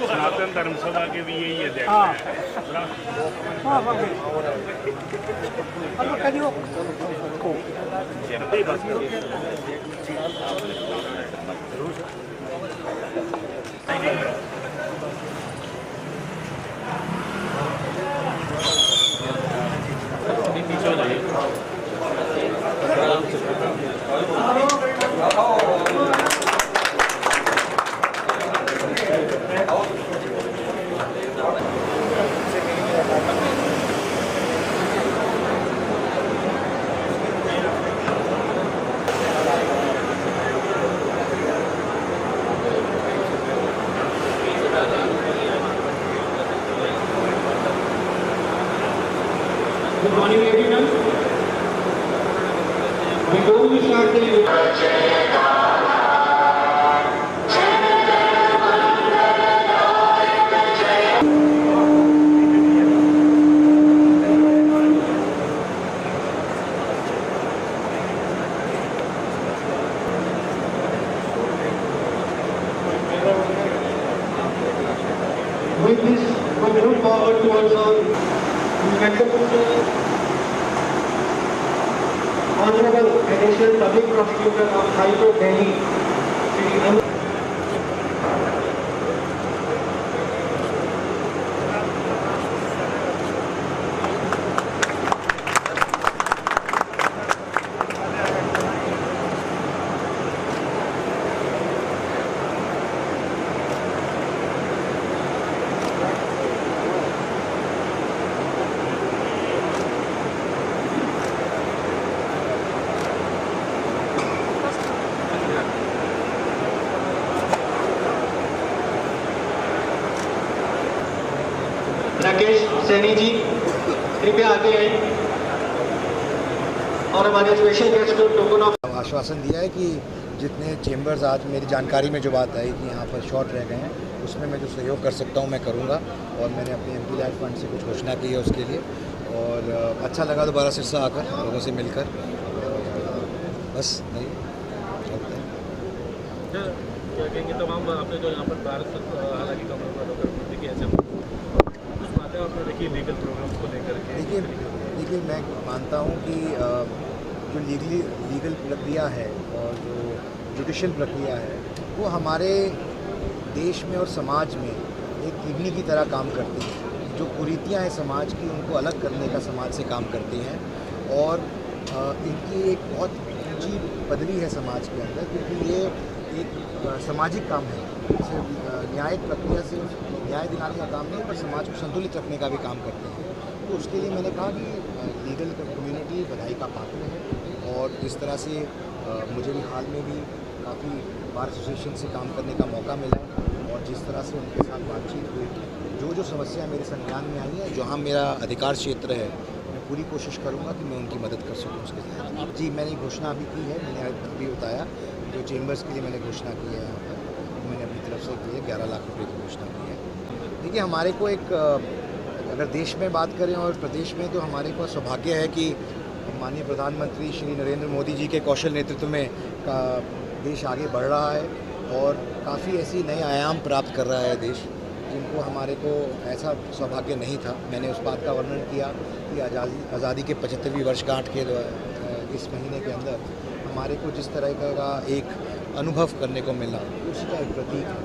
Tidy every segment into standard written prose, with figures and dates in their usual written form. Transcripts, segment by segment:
सनातन धर्म सभा के भी यही है। Good morning, everyone. Before we start the with this, we move forward towards our Honorable Additional Public Prosecutor of High Court Delhi, Shri Rakesh Saini ji कृपया आगे आए और हमारे स्पेशल गेस्ट को टोकन ऑफ आश्वासन दिया है कि जितने चेंबर्स आज मेरी जानकारी में जो बात आई कि यहाँ पर शॉर्ट रह गए हैं उसमें मैं जो सहयोग कर सकता हूँ मैं करूँगा। और मैंने अपने MP लाइफ फंड से कुछ घोषणा की है उसके लिए। और अच्छा लगा दोबारा सिरसा आकर लोगों से मिलकर। बस नहीं चलते हैं। क्या कहेंगे तमाम आपने जो यहाँ पर भारत हालांकि कमल ऐसे कुछ बातें आपने देखी लीगल प्रोग्राम्स को लेकर के? देखिए मैं मानता हूँ कि जो लीगल प्रक्रिया है और जो जुडिशल प्रक्रिया है वो हमारे देश में और समाज में एक किडनी की तरह काम करती है। जो कुरीतियाँ हैं समाज की उनको अलग करने का समाज से काम करती हैं और इनकी एक बहुत ऊंची पदवी है समाज के अंदर, क्योंकि ये एक सामाजिक काम है। सिर्फ न्यायिक प्रक्रिया से न्याय दिलाने का काम नहीं पर समाज को संतुलित रखने का भी काम करते हैं। तो उसके लिए मैंने कहा कि लीगल कम्युनिटी बधाई का पात्र है। और जिस तरह से मुझे भी हाल में भी काफ़ी बार एसोसिएशन से काम करने का मौका मिला और जिस तरह से उनके साथ बातचीत हुई, जो समस्या मेरे संज्ञान में आई है, जहाँ मेरा अधिकार क्षेत्र है, मैं पूरी कोशिश करूँगा कि मैं उनकी मदद कर सकूँ उसके साथ। जी मैंने घोषणा भी की है, मैंने अभी बताया जो चेंबर्स के लिए मैंने घोषणा की है यहाँ पर, मैंने अपनी तरफ से की है 11 लाख रुपये की घोषणा की है। देखिए हमारे को एक अगर देश में बात करें और प्रदेश में, तो हमारे पास सौभाग्य है कि माननीय प्रधानमंत्री श्री नरेंद्र मोदी जी के कौशल नेतृत्व में का देश आगे बढ़ रहा है और काफ़ी ऐसी नए आयाम प्राप्त कर रहा है देश, जिनको हमारे को ऐसा सौभाग्य नहीं था। मैंने उस बात का वर्णन किया कि आज़ादी के 75वीं वर्षगांठ के इस महीने के अंदर हमारे को जिस तरह का एक अनुभव करने को मिला उसी का एक प्रतीक है।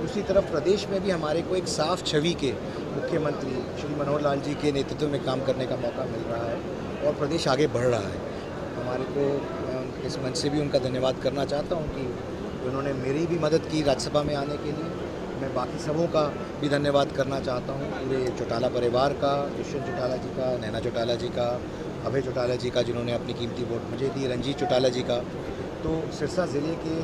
दूसरी तरफ प्रदेश में भी हमारे को एक साफ छवि के मुख्यमंत्री श्री मनोहर लाल जी के नेतृत्व में काम करने का मौका मिल रहा है और प्रदेश आगे बढ़ रहा है। हमारे को इस मंच से भी उनका धन्यवाद करना चाहता हूं कि उन्होंने मेरी भी मदद की राज्यसभा में आने के लिए। मैं बाकी सबों का भी धन्यवाद करना चाहता हूं, पूरे चौटाला परिवार का, दुष्यंत चौटाला जी का, नैना चौटाला जी का, अभय चौटाला जी का जिन्होंने अपनी कीमती वोट मुझे दी, रंजीत चौटाला जी का। तो सिरसा ज़िले के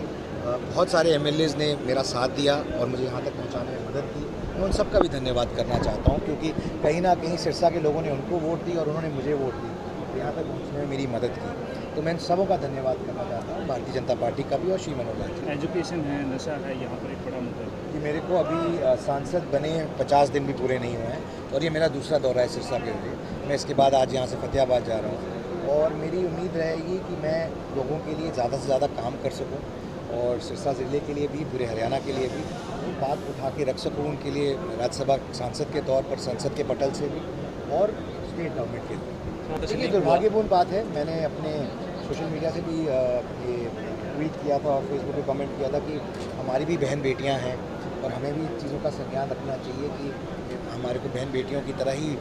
बहुत सारे MLAs ने मेरा साथ दिया और मुझे यहाँ तक पहुँचाने में मदद की। मैं उन सबका भी धन्यवाद करना चाहता हूँ, क्योंकि कहीं ना कहीं सिरसा के लोगों ने उनको वोट दी और उन्होंने मुझे वोट दी, तो यहाँ तक पहुँचने में मेरी मदद की। तो मैं इन सबों का धन्यवाद करना चाहता हूँ, भारतीय जनता पार्टी का भी और श्री मनोहर लाल जी। एजुकेशन है, नशा है, यहाँ पर एक बड़ा मुद्दा है कि मेरे को अभी सांसद बने 50 दिन भी पूरे नहीं हुए हैं और ये मेरा दूसरा दौरा है सिरसा के लिए। मैं इसके बाद आज यहाँ से फतेहाबाद जा रहा हूँ और मेरी उम्मीद रहेगी कि मैं लोगों के लिए ज़्यादा से ज़्यादा काम कर सकूं और सिरसा ज़िले के लिए भी, पूरे हरियाणा के लिए भी वो बात उठा के रख सकूं उनके लिए, राज्यसभा सांसद के तौर पर संसद के पटल से भी और स्टेट गवर्नमेंट के लिए। देखिए, दुर्भाग्यपूर्ण बात है, मैंने अपने सोशल मीडिया से भी ये ट्वीट किया था और फेसबुक पे कमेंट किया था कि हमारी भी बहन बेटियां हैं और हमें भी चीज़ों का संज्ञान रखना चाहिए कि हमारे को बहन बेटियों की तरह ही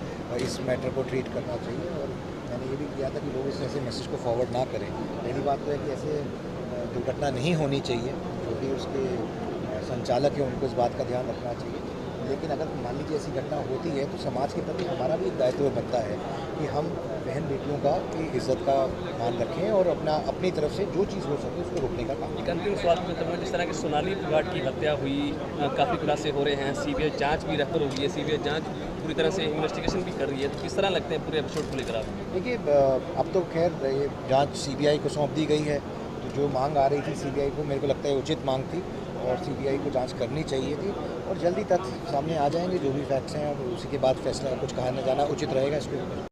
इस मैटर को ट्रीट करना चाहिए। और मैंने ये भी किया था कि लोग इस ऐसे मैसेज को फॉरवर्ड ना करें। पहली बात तो है कि ऐसे दुर्घटना नहीं होनी चाहिए, जो भी उसके संचालक हैं उनको इस बात का ध्यान रखना चाहिए। लेकिन अगर मान लीजिए ऐसी घटना होती है तो समाज के प्रति हमारा भी एक दायित्व बनता है कि हम बहन बेटियों की इज्जत का मान रखें और अपनी तरफ से जो चीज़ हो सके उसको रोकने का काम। एक अंतिम सवाल पूछता हूँ, जिस तरह की सोनाली ब्राट की हत्या हुई, काफ़ी खुलासे हो रहे हैं, सीबीआई जांच भी रेफर हो गई है, सीबीआई जांच पूरी तरह से इन्वेस्टिगेशन भी कर रही है, तो किस तरह लगते हैं पूरे एपिसोड को लेकर आप? देखिए, अब तो खैर ये जांच सीबीआई को सौंप दी गई है, तो जो मांग आ रही थी सीबीआई को, मेरे को लगता है उचित मांग थी और सीबीआई को जांच करनी चाहिए थी और जल्दी तथ्य सामने आ जाएंगे, जो भी फैक्ट्स हैं, और उसी के बाद फैसला, कुछ कहा न जाना उचित रहेगा इसके ऊपर।